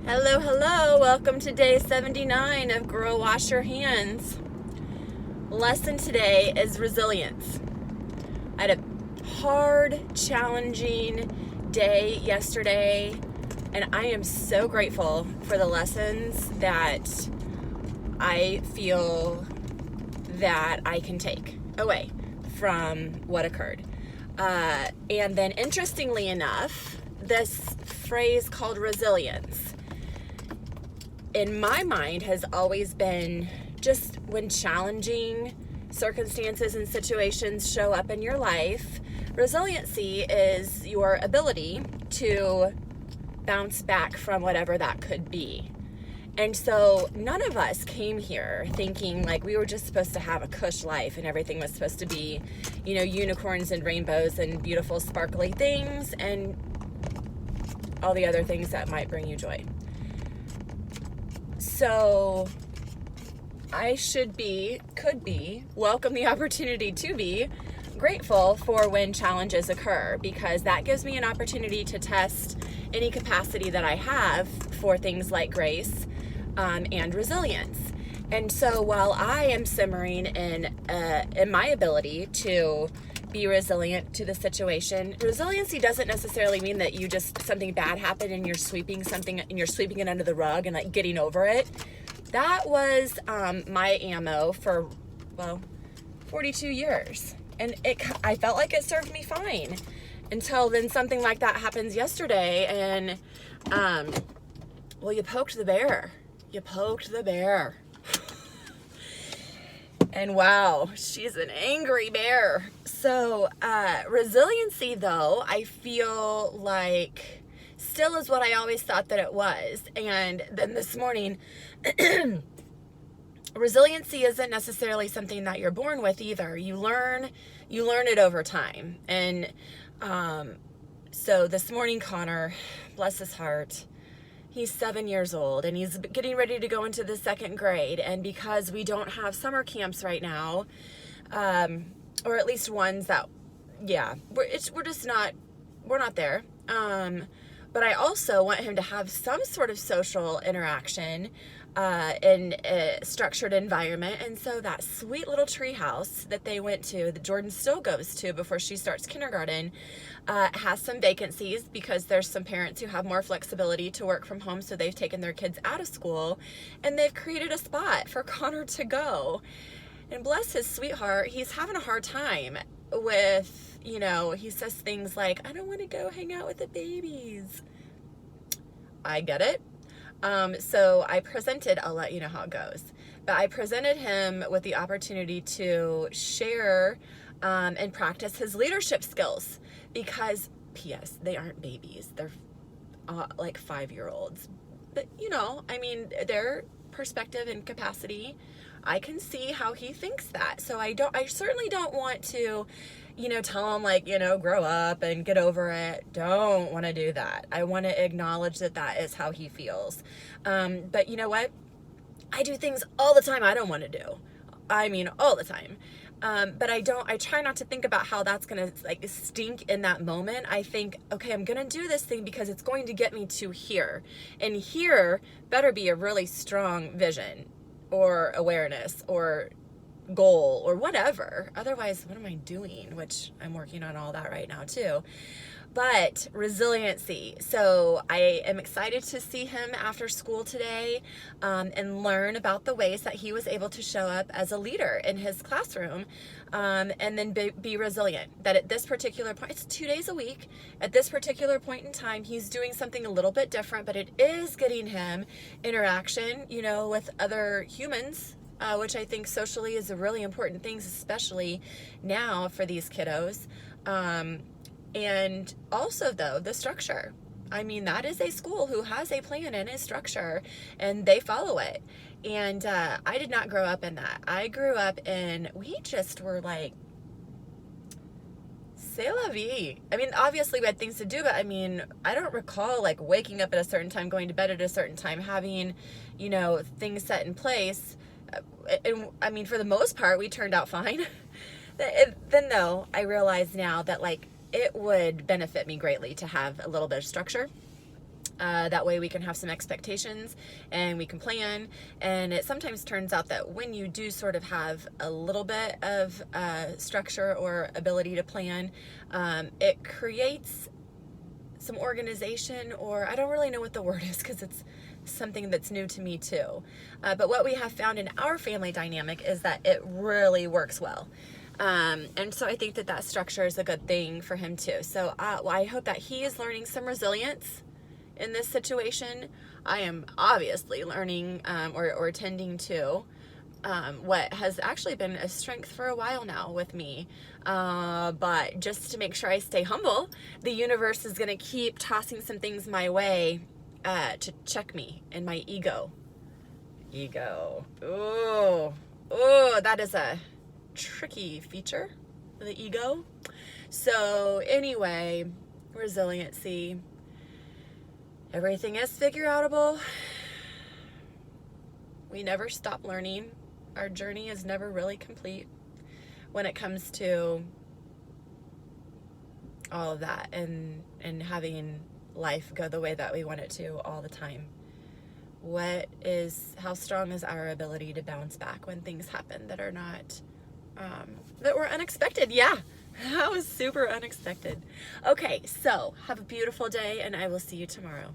Hello, hello. Welcome to day 79 of Grow Wash Your Hands. Lesson today is resilience. I had a hard, challenging day yesterday, and I am so grateful for the lessons that I feel that I can take away from what occurred. And then interestingly enough, this phrase called resilience in my mind has always been just when challenging circumstances and situations show up in your life, resiliency is your ability to bounce back from whatever that could be. And so none of us came here thinking like we were just supposed to have a cush life and everything was supposed to be, unicorns and rainbows and beautiful sparkly things and all the other things that might bring you joy. So I welcome the opportunity to be grateful for when challenges occur, because that gives me an opportunity to test any capacity that I have for things like grace and resilience. And so while I am simmering in my ability to be resilient to the situation, resiliency doesn't necessarily mean that you just something bad happened and you're sweeping it under the rug and like getting over it. That was my ammo for 42 years, and I felt like it served me fine until then something like that happens yesterday, and you poked the bear. And wow, she's an angry bear. So resiliency, though, I feel like still is what I always thought that it was. And then this morning, resiliency isn't necessarily something that you're born with either. You learn it over time. And so this morning, Connor, bless his heart, he's 7 years old and he's getting ready to go into the second grade. And because we don't have summer camps right now, or at least ones that, we're not there. But I also want him to have some sort of social interaction in a structured environment. And so that sweet little tree house that they went to, that Jordan still goes to before she starts kindergarten, has some vacancies because there's some parents who have more flexibility to work from home. So they've taken their kids out of school and they've created a spot for Connor to go. And bless his sweetheart, he's having a hard time with, he says things like, I don't want to go hang out with the babies. I get it. So I'll let you know how it goes. But I presented him with the opportunity to share and practice his leadership skills because, P.S., they aren't babies. They're like 5-year-olds. But, their perspective and capacity, I can see how he thinks that. So I certainly don't want to, tell him grow up and get over it. Don't want to do that. I want to acknowledge that is how he feels. But you know what? I do things all the time I don't want to do. All the time. But I try not to think about how that's going to stink in that moment. I think, okay, I'm going to do this thing because it's going to get me to here. And here better be a really strong vision or awareness or goal or whatever. Otherwise, what am I doing? Which I'm working on all that right now too. But resiliency. So I am excited to see him after school today and learn about the ways that he was able to show up as a leader in his classroom and then be resilient. That at this particular point, it's 2 days a week. At this particular point in time, he's doing something a little bit different, but it is getting him interaction, with other humans, which I think socially is a really important thing, especially now for these kiddos. And also, though, the structure. That is a school who has a plan and a structure, and they follow it. And I did not grow up in that. I grew up we just were like, c'est la vie. Obviously we had things to do, but I don't recall waking up at a certain time, going to bed at a certain time, having, things set in place. And for the most part, we turned out fine. Then though, I realize now that it would benefit me greatly to have a little bit of structure That way we can have some expectations and we can plan. And it sometimes turns out that when you do sort of have a little bit of structure or ability to plan, it creates some organization, or I don't really know what the word is because it's something that's new to me too. But what we have found in our family dynamic is that it really works well. And so I think that that structure is a good thing for him too. So I hope that he is learning some resilience in this situation. I am obviously learning or tending to what has actually been a strength for a while now with me. But just to make sure I stay humble, the universe is going to keep tossing some things my way to check me in my ego. Oh, that is a tricky feature, the ego. So anyway, resiliency. Everything is figure outable. We never stop learning. Our journey is never really complete when it comes to all of that and having life go the way that we want it to all the time. How strong is our ability to bounce back when things happen that are not, that were unexpected? Yeah, that was super unexpected. Okay, so have a beautiful day and I will see you tomorrow.